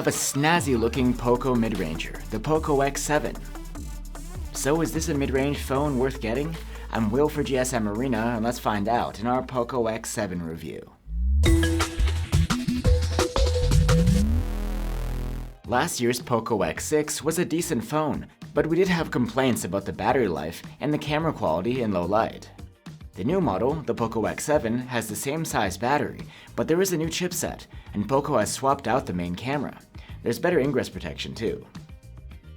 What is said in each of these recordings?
have a snazzy looking Poco mid-ranger, the Poco X7. So is this a mid-range phone worth getting? I'm Will for GSM Arena, and let's find out in our Poco X7 review. Last year's Poco X6 was a decent phone, but we did have complaints about the battery life and the camera quality in low light. The new model, the Poco X7, has the same size battery, but there is a new chipset, and Poco has swapped out the main camera. There's better ingress protection too.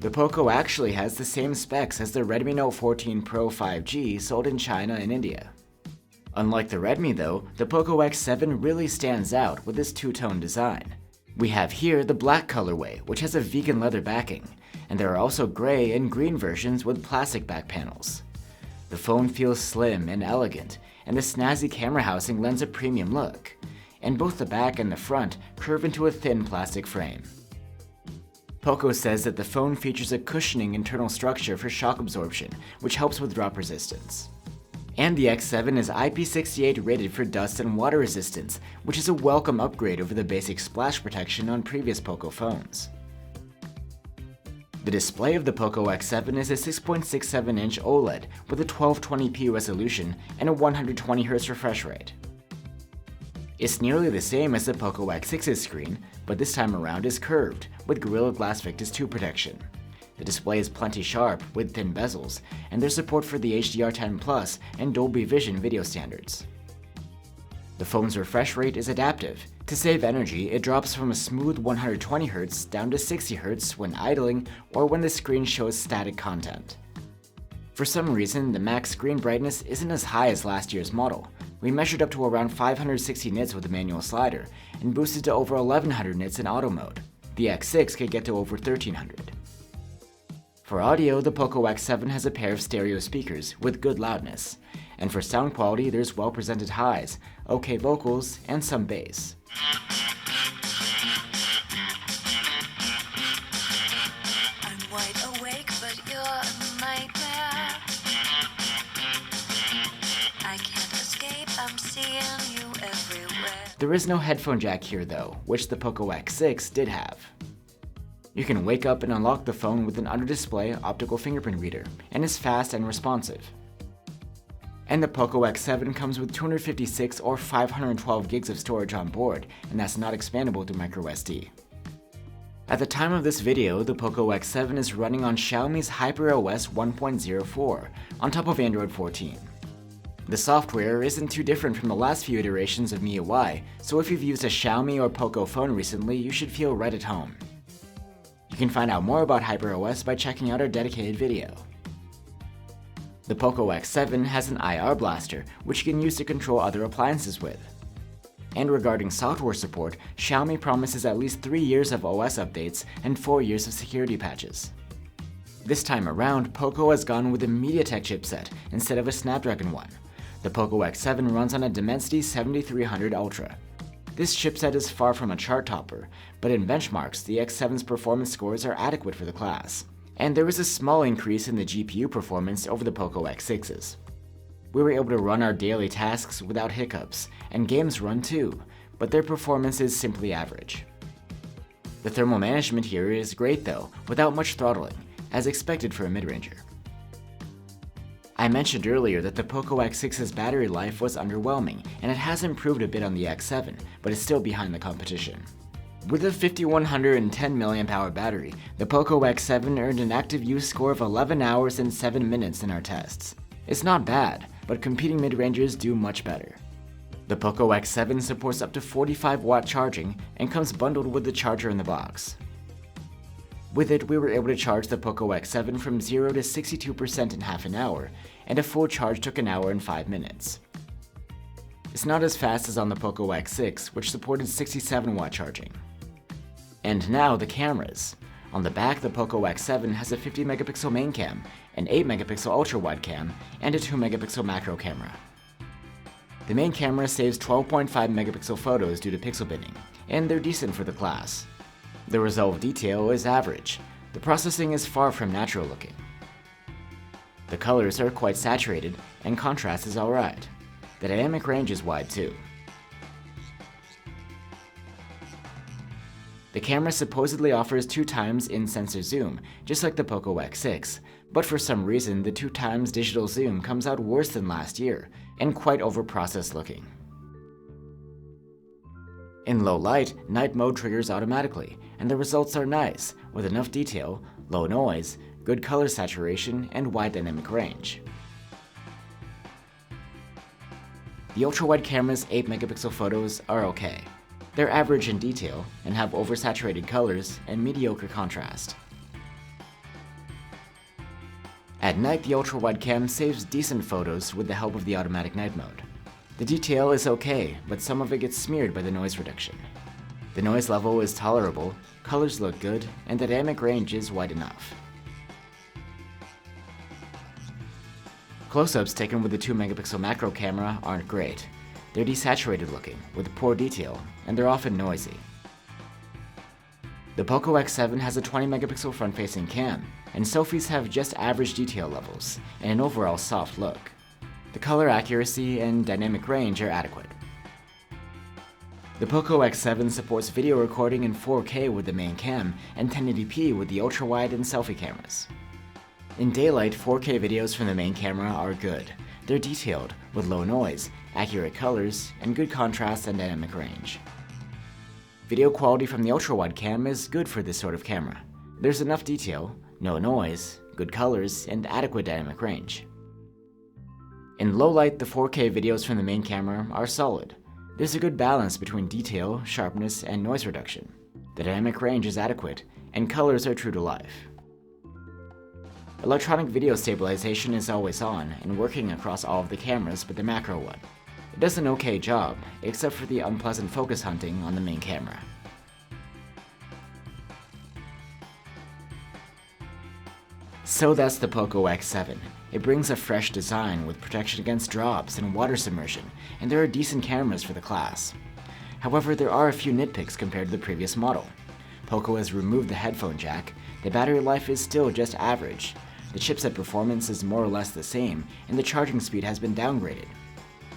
The Poco actually has the same specs as the Redmi Note 14 Pro 5G sold in China and India. Unlike the Redmi though, the Poco X7 really stands out with its two-tone design. We have here the black colorway, which has a vegan leather backing, and there are also gray and green versions with plastic back panels. The phone feels slim and elegant, and the snazzy camera housing lends a premium look, and both the back and the front curve into a thin plastic frame. Poco says that the phone features a cushioning internal structure for shock absorption, which helps with drop resistance. And the X7 is IP68 rated for dust and water resistance, which is a welcome upgrade over the basic splash protection on previous Poco phones. The display of the Poco X7 is a 6.67-inch OLED with a 1220p resolution and a 120Hz refresh rate. It's nearly the same as the Poco X6's screen, but this time around is curved, with Gorilla Glass Victus 2 protection. The display is plenty sharp, with thin bezels, and there's support for the HDR10+ and Dolby Vision video standards. The phone's refresh rate is adaptive. To save energy, it drops from a smooth 120Hz down to 60Hz when idling or when the screen shows static content. For some reason, the max screen brightness isn't as high as last year's model. We measured up to around 560 nits with the manual slider, and boosted to over 1100 nits in auto mode. The X6 could get to over 1300. For audio, the Poco X7 has a pair of stereo speakers with good loudness, and for sound quality there's well-presented highs, okay vocals, and some bass. I'm wide awake, but you're a nightmare. I can't escape, I'm seeing you everywhere. There is no headphone jack here though, which the Poco X6 did have. You can wake up and unlock the phone with an under-display optical fingerprint reader, and is fast and responsive. And the Poco X7 comes with 256 or 512 gigs of storage on board, and that's not expandable to microSD. At the time of this video, the Poco X7 is running on Xiaomi's HyperOS 1.04 on top of Android 14. The software isn't too different from the last few iterations of MIUI, so if you've used a Xiaomi or Poco phone recently, you should feel right at home. You can find out more about HyperOS by checking out our dedicated video. The Poco X7 has an IR blaster, which you can use to control other appliances with. And regarding software support, Xiaomi promises at least 3 years of OS updates and 4 years of security patches. This time around, Poco has gone with a MediaTek chipset instead of a Snapdragon one. The Poco X7 runs on a Dimensity 7300 Ultra. This chipset is far from a chart topper, but in benchmarks, the X7's performance scores are adequate for the class. And there is a small increase in the GPU performance over the Poco X6's. We were able to run our daily tasks without hiccups, and games run too, but their performance is simply average. The thermal management here is great though, without much throttling, as expected for a mid-ranger. I mentioned earlier that the Poco X6's battery life was underwhelming, and it has improved a bit on the X7, but is still behind the competition. With a 5110 mAh battery, the Poco X7 earned an active use score of 11 hours and 7 minutes in our tests. It's not bad, but competing mid-rangers do much better. The Poco X7 supports up to 45-watt charging and comes bundled with the charger in the box. With it, we were able to charge the Poco X7 from 0 to 62% in half an hour, and a full charge took an hour and 5 minutes. It's not as fast as on the Poco X6, which supported 67-watt charging. And now the cameras. On the back, the Poco X7 has a 50-megapixel main cam, an 8-megapixel ultra-wide cam, and a 2-megapixel macro camera. The main camera saves 12.5 megapixel photos due to pixel binning, and they're decent for the class. The resolve detail is average. The processing is far from natural looking. The colors are quite saturated, and contrast is alright. The dynamic range is wide too. The camera supposedly offers 2x in-sensor zoom, just like the Poco X6, but for some reason the 2x digital zoom comes out worse than last year, and quite overprocessed looking. In low light, night mode triggers automatically, and the results are nice, with enough detail, low noise, good color saturation, and wide dynamic range. The ultra-wide camera's 8-megapixel photos are okay. They're average in detail and have oversaturated colors and mediocre contrast. At night, the ultra-wide cam saves decent photos with the help of the automatic night mode. The detail is okay, but some of it gets smeared by the noise reduction. The noise level is tolerable, colors look good, and the dynamic range is wide enough. Close-ups taken with the 2-megapixel macro camera aren't great. They're desaturated looking, with poor detail, and they're often noisy. The Poco X7 has a 20-megapixel front-facing cam, and selfies have just average detail levels and an overall soft look. The color accuracy and dynamic range are adequate. The Poco X7 supports video recording in 4K with the main cam and 1080p with the ultra-wide and selfie cameras. In daylight, 4K videos from the main camera are good. They're detailed, with low noise, accurate colors, and good contrast and dynamic range. Video quality from the ultra-wide cam is good for this sort of camera. There's enough detail, no noise, good colors, and adequate dynamic range. In low light, the 4K videos from the main camera are solid. There's a good balance between detail, sharpness, and noise reduction. The dynamic range is adequate, and colors are true to life. Electronic video stabilization is always on and working across all of the cameras but the macro one. It does an okay job, except for the unpleasant focus hunting on the main camera. So that's the Poco X7. It brings a fresh design with protection against drops and water submersion, and there are decent cameras for the class. However, there are a few nitpicks compared to the previous model. Poco has removed the headphone jack, the battery life is still just average, the chipset performance is more or less the same, and the charging speed has been downgraded.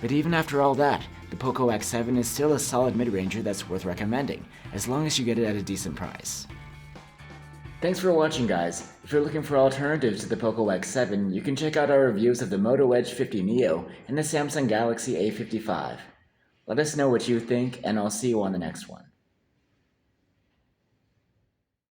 But even after all that, the Poco X7 is still a solid mid-ranger that's worth recommending, as long as you get it at a decent price. Thanks for watching, guys. If you're looking for alternatives to the Poco X7, you can check out our reviews of the Moto Edge 50 Neo and the Samsung Galaxy A55. Let us know what you think, and I'll see you on the next one.